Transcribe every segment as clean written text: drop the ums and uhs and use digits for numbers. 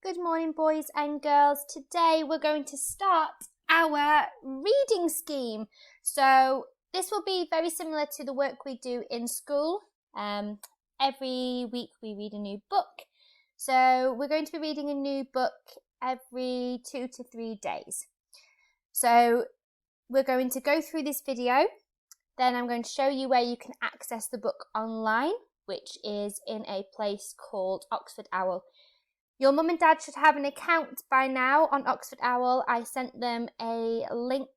Good morning, boys and girls. Today we're going to start our reading scheme. So this will be very similar to the work we do in school. Every week we read a new book. So we're going to be reading a new book every 2 to 3 days. So we're going to go through this video. Then I'm going to show you where you can access the book online, which is in a place called Oxford Owl. Your mum and dad should have an account by now on Oxford Owl. I sent them a link,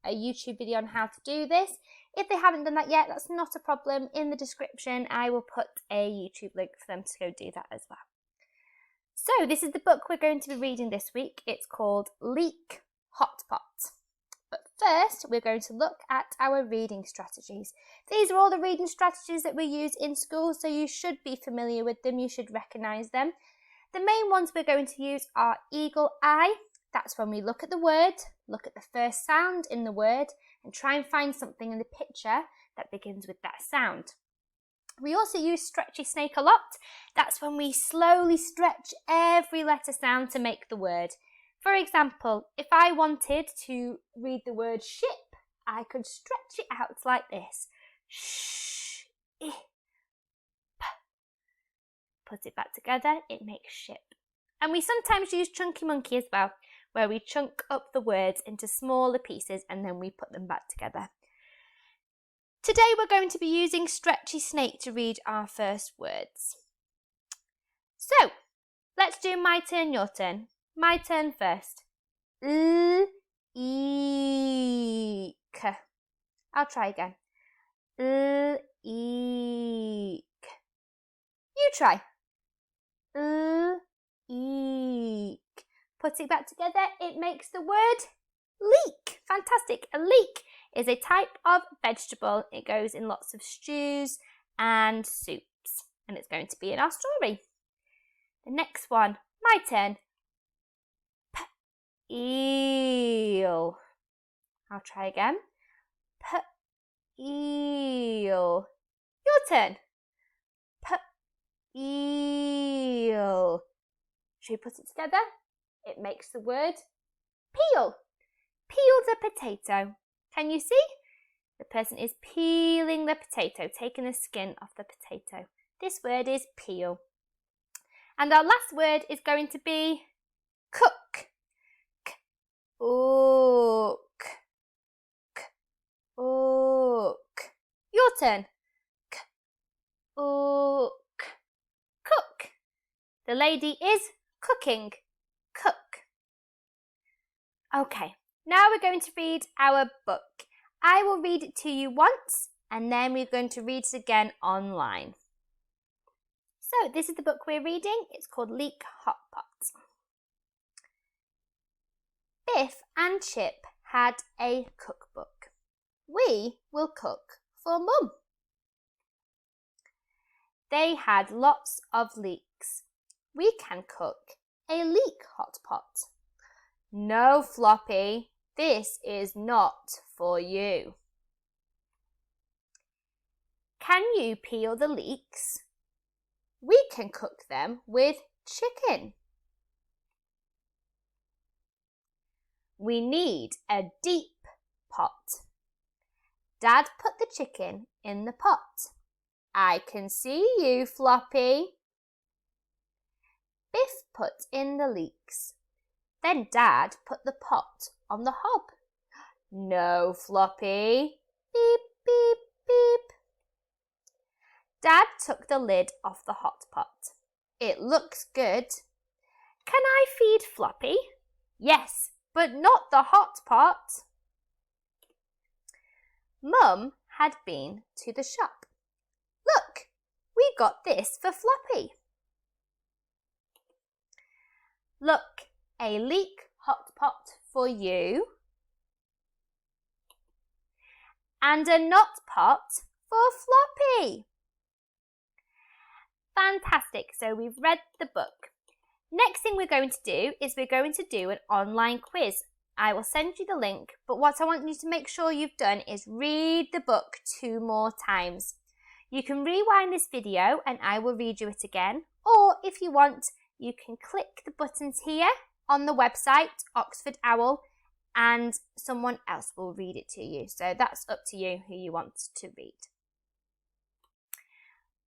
a YouTube video on how to do this. If they haven't done that yet, that's not a problem. In the description, I will put a YouTube link for them to go do that as well. So this is the book we're going to be reading this week. It's called Leek Hotpot. But first, we're going to look at our reading strategies. These are all the reading strategies that we use in school, so you should be familiar with them. You should recognise them. The main ones we're going to use are eagle eye. That's when we look at the word, look at the first sound in the word, and try and find something in the picture that begins with that sound. We also use stretchy snake a lot. That's when we slowly stretch every letter sound to make the word. For example, if I wanted to read the word ship, I could stretch it out like this. Sh, I, p. Put it back together, it makes ship. And we sometimes use chunky monkey as well, where we chunk up the words into smaller pieces and then we put them back together. Today we're going to be using stretchy snake to read our first words. So, let's do my turn, your turn. My turn first. Eek. I'll try again. Eek. You try. Eek. Put it back together, it makes the word leek. Fantastic. A leek is a type of vegetable. It goes in lots of stews and soups, and it's going to be in our story. The next one, my turn. Eel. I'll try again. Eel. Your turn. Eel. Should we put it together? It makes the word peel. Peel's a potato. Can you see? The person is peeling the potato, taking the skin off the potato. This word is peel. And our last word is going to be cook. Cook. Cook. Your turn. Cook. Cook. The lady is cooking. Cook. Okay, now we're going to read our book. I will read it to you once and then we're going to read it again online. So this is the book we're reading. It's called Leek Hotpot. Biff and Chip had a cookbook. We will cook for Mum. They had lots of leeks. We can cook a leek hot pot. No, Floppy, this is not for you. Can you peel the leeks? We can cook them with chicken. We need a deep pot. Dad put the chicken in the pot. I can see you, Floppy. Biff put in the leeks. Then Dad put the pot on the hob. No, Floppy. Beep, beep, beep. Dad took the lid off the hot pot. It looks good. Can I feed Floppy? Yes, but not the hot pot. Mum had been to the shop. Look, we got this for Floppy. Look, a leek hot pot for you. And a knot pot for Floppy. Fantastic, so we've read the book. Next thing we're going to do is we're going to do an online quiz. I will send you the link, but what I want you to make sure you've done is read the book 2 more times. You can rewind this video and I will read you it again, or if you want, you can click the buttons here on the website, Oxford Owl, and someone else will read it to you. So that's up to you who you want to read.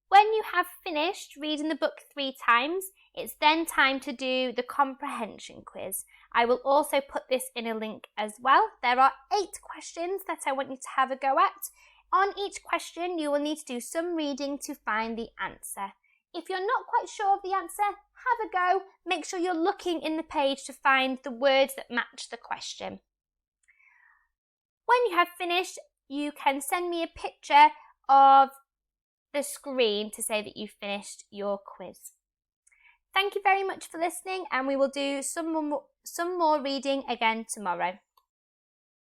When you have finished reading the book 3 times, it's then time to do the comprehension quiz. I will also put this in a link as well. There are 8 questions that I want you to have a go at. On each question, you will need to do some reading to find the answer. If you're not quite sure of the answer, have a go. Make sure you're looking in the page to find the words that match the question. When you have finished, you can send me a picture of the screen to say that you've finished your quiz. Thank you very much for listening, and we will do some more reading again tomorrow.